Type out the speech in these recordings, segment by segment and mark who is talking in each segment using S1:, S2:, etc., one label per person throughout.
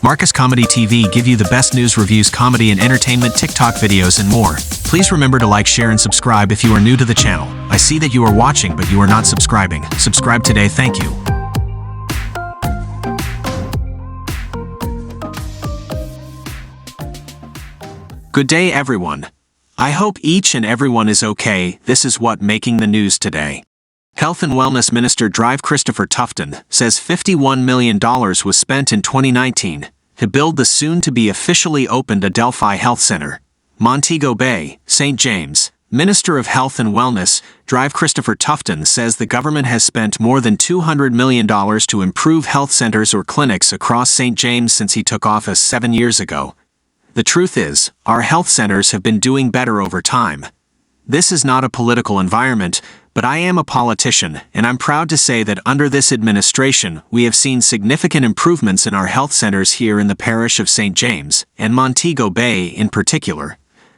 S1: Marcus Comedy TV give you the best news, reviews, comedy and entertainment, TikTok videos and more. Please remember to like, share and subscribe if you are new to the channel. I see that you are watching but you are not subscribing. Subscribe today, thank you. Good day everyone. I hope each and everyone is okay. This is what making the news today. Health and Wellness Minister Christopher Tufton says $51 million was spent in 2019 to build the soon-to-be officially opened Adelphi Health Center, Montego Bay, St. James. Minister of Health and Wellness Christopher Tufton says the government has spent more than $200 million to improve health centers or clinics across St. James since he took office 7 years ago. The truth is, our health centers have been doing better over time. This is not a political environment, but I am a politician, and I'm proud to say that under this administration, we have seen significant improvements in our health centers here in the parish of St. James, and Montego Bay in particular.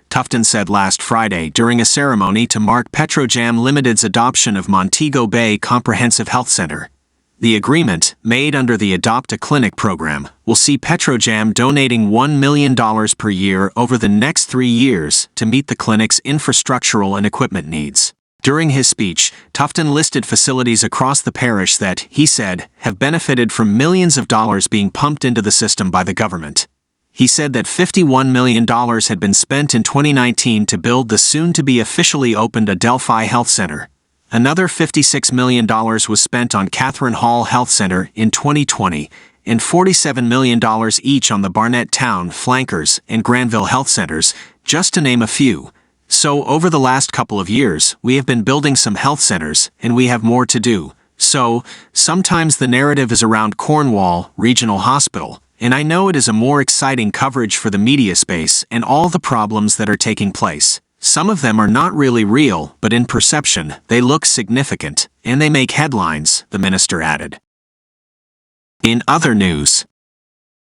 S1: Tufton said last Friday during a ceremony to mark Petrojam Limited's adoption of Montego Bay Comprehensive Health Center. The agreement, made under the Adopt a Clinic program, will see Petrojam donating $1 million per year over the next 3 years to meet the clinic's infrastructural and equipment needs. During his speech, Tufton listed facilities across the parish that, he said, have benefited from millions of dollars being pumped into the system by the government. He said that $51 million had been spent in 2019 to build the soon-to-be officially opened Adelphi Health Center. Another $56 million was spent on Catherine Hall Health Center in 2020, and $47 million each on the Barnett Town, Flankers, and Granville Health Centers, just to name a few. So over the last couple of years, we have been building some health centers, and we have more to do. So, sometimes the narrative is around Cornwall Regional Hospital, and I know it is a more exciting coverage for the media space and all the problems that are taking place. Some of them are not really real, but in perception, they look significant, and they make headlines, the minister added. In other news,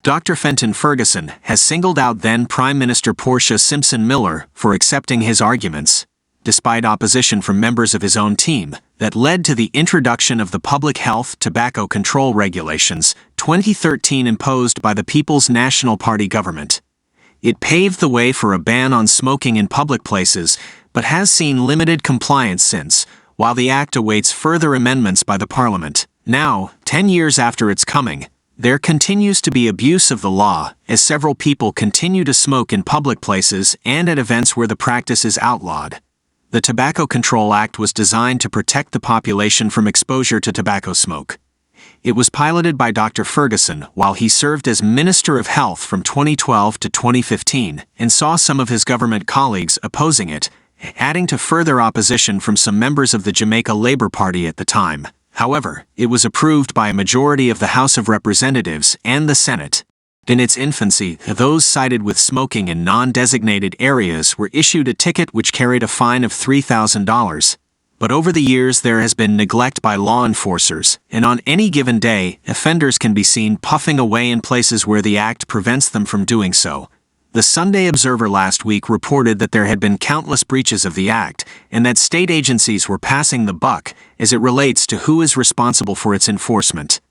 S1: Dr. Fenton Ferguson has singled out then Prime Minister Portia Simpson Miller for accepting his arguments, despite opposition from members of his own team, that led to the introduction of the Public Health Tobacco Control Regulations 2013 imposed by the People's National Party government. It paved the way for a ban on smoking in public places, but has seen limited compliance since, while the act awaits further amendments by the Parliament. Now, 10 years after its coming, there continues to be abuse of the law, as several people continue to smoke in public places and at events where the practice is outlawed. The Tobacco Control Act was designed to protect the population from exposure to tobacco smoke. It was piloted by Dr. Ferguson while he served as Minister of Health from 2012 to 2015 and saw some of his government colleagues opposing it, adding to further opposition from some members of the Jamaica Labour Party at the time. However, it was approved by a majority of the House of Representatives and the Senate. In its infancy, those cited with smoking in non-designated areas were issued a ticket which carried a fine of $3,000. But over the years there has been neglect by law enforcers, and on any given day, offenders can be seen puffing away in places where the act prevents them from doing so. The Sunday Observer last week reported that there had been countless breaches of the act, and that state agencies were passing the buck as it relates to who is responsible for its enforcement.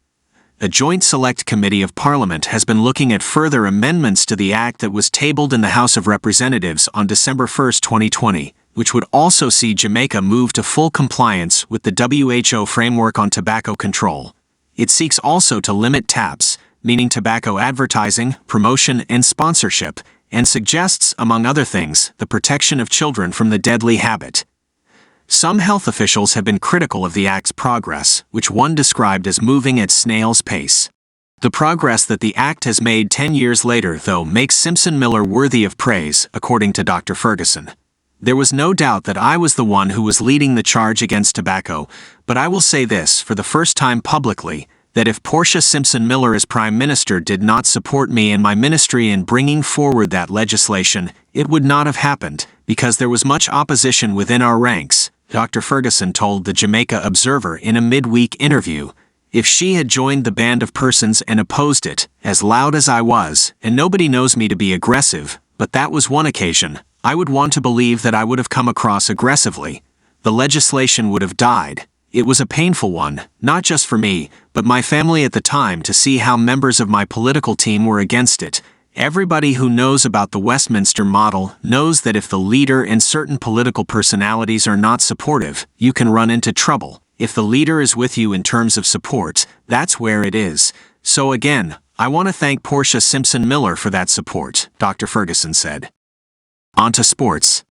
S1: A Joint Select Committee of Parliament has been looking at further amendments to the act that was tabled in the House of Representatives on December 1, 2020. Which would also see Jamaica move to full compliance with the WHO framework on tobacco control. It seeks also to limit TAPs, meaning tobacco advertising, promotion, and sponsorship, and suggests, among other things, the protection of children from the deadly habit. Some health officials have been critical of the act's progress, which one described as moving at snail's pace. The progress that the act has made 10 years later, though, makes Simpson Miller worthy of praise, according to Dr. Ferguson. There was no doubt that I was the one who was leading the charge against tobacco, but I will say this for the first time publicly, that if Portia Simpson Miller as Prime Minister did not support me and my ministry in bringing forward that legislation, it would not have happened, because there was much opposition within our ranks, Dr. Ferguson told the Jamaica Observer in a midweek interview. If she had joined the band of persons and opposed it, as loud as I was, and nobody knows me to be aggressive, but that was one occasion, I would want to believe that I would have come across aggressively. The legislation would have died. It was a painful one, not just for me, but my family at the time, to see how members of my political team were against it. Everybody who knows about the Westminster model knows that if the leader and certain political personalities are not supportive, you can run into trouble. If the leader is with you in terms of support, that's where it is. So again, I want to thank Portia Simpson Miller for that support, Dr. Ferguson said. On to sports.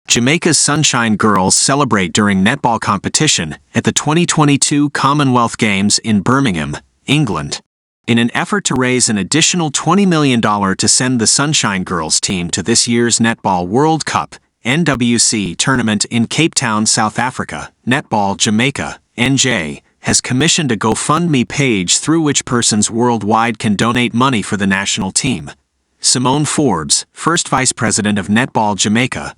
S1: Jamaica's Sunshine Girls celebrate during netball competition at the 2022 Commonwealth Games in Birmingham, England. In an effort to raise an additional $20 million to send the Sunshine Girls team to this year's Netball World Cup (NWC) tournament in Cape Town, South Africa, Netball Jamaica (NJ) has commissioned a GoFundMe page through which persons worldwide can donate money for the national team. Simone Forbes, first vice president of Netball Jamaica,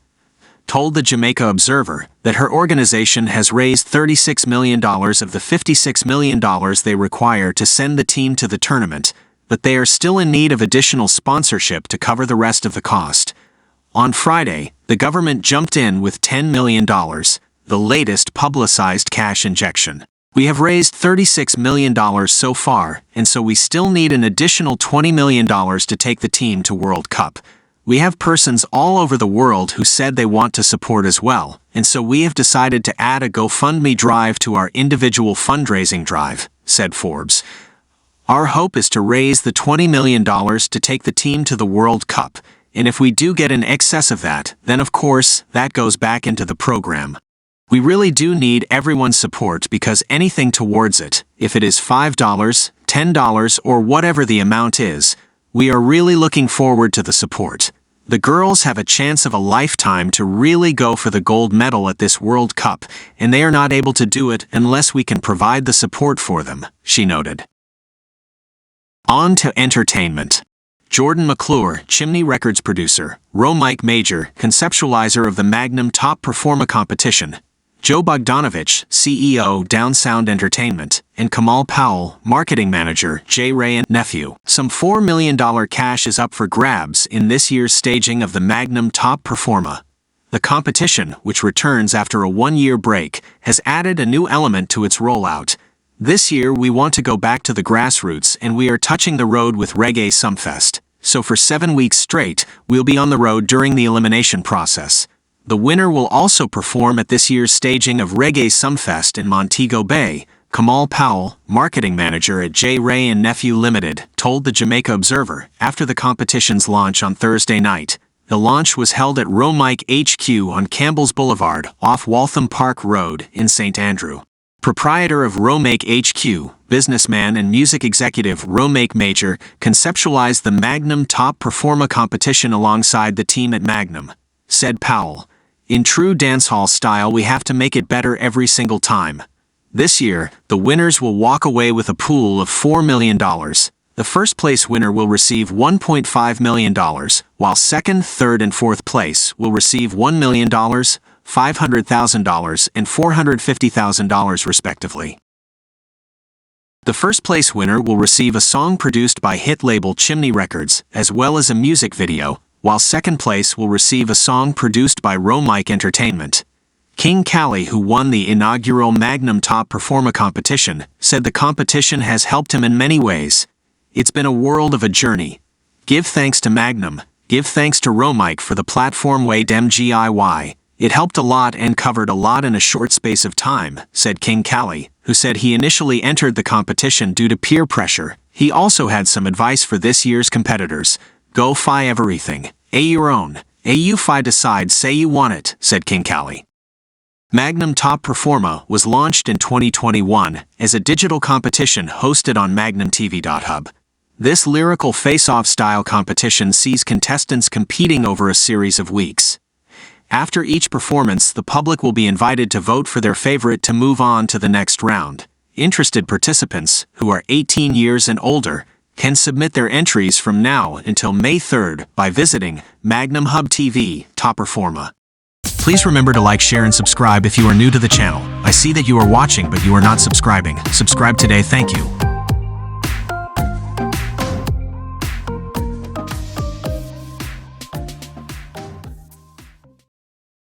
S1: told the Jamaica Observer that her organization has raised $36 million of the $56 million they require to send the team to the tournament, but they are still in need of additional sponsorship to cover the rest of the cost. On Friday, the government jumped in with $10 million, the latest publicized cash injection. We have raised $36 million so far, and so we still need an additional $20 million to take the team to World Cup. We have persons all over the world who said they want to support as well, and so we have decided to add a GoFundMe drive to our individual fundraising drive, said Forbes. Our hope is to raise the $20 million to take the team to the World Cup, and if we do get in excess of that, then of course, that goes back into the program. We really do need everyone's support because anything towards it, if it is $5, $10, or whatever the amount is, we are really looking forward to the support. The girls have a chance of a lifetime to really go for the gold medal at this World Cup, and they are not able to do it unless we can provide the support for them, she noted. On to entertainment. Jordan McClure, Chimney Records producer, Mike Major, conceptualizer of the Magnum Top Performa competition, Joe Bogdanovich, CEO, Down Sound Entertainment, and Kamal Powell, marketing manager, J. Ray and Nephew. Some $4 million cash is up for grabs in this year's staging of the Magnum Top Performa. The competition, which returns after a one-year break, has added a new element to its rollout. This year we want to go back to the grassroots, and we are touching the road with Reggae Sumfest. So for 7 weeks straight, we'll be on the road during the elimination process. The winner will also perform at this year's staging of Reggae Sumfest in Montego Bay, Kamal Powell, marketing manager at J. Ray and Nephew Limited, told the Jamaica Observer after the competition's launch on Thursday night. The launch was held at Mike HQ on Campbell's Boulevard, off Waltham Park Road in St. Andrew. Proprietor of Mike HQ, businessman and music executive Mike Major, conceptualized the Magnum Top Performa competition alongside the team at Magnum, said Powell. In true dancehall style, we have to make it better every single time. This year, the winners will walk away with a pool of $4 million. The first place winner will receive $1.5 million, while second, third, and fourth place will receive $1 million, $500,000, and $450,000 respectively. The first place winner will receive a song produced by hit label Chimney Records, as well as a music video, while second place will receive a song produced by Mike Entertainment. King Cali, who won the inaugural Magnum Top Performa competition, said the competition has helped him in many ways. It's been a world of a journey. Give thanks to Magnum, give thanks to Mike for the platform way dem GIY. It helped a lot and covered a lot in a short space of time, said King Cali, who said he initially entered the competition due to peer pressure. He also had some advice for this year's competitors. Go fi everything. A your own. A you fi decide say you want it, said King Cali. Magnum Top Performa was launched in 2021 as a digital competition hosted on MagnumTV.hub. This lyrical face-off style competition sees contestants competing over a series of weeks. After each performance, the public will be invited to vote for their favorite to move on to the next round. Interested participants, who are 18 years and older, can submit their entries from now until May 3rd by visiting Magnum Hub TV Top Performa. Please remember to like, share, and subscribe if you are new to the channel. I see that you are watching but you are not subscribing. Subscribe today, thank you.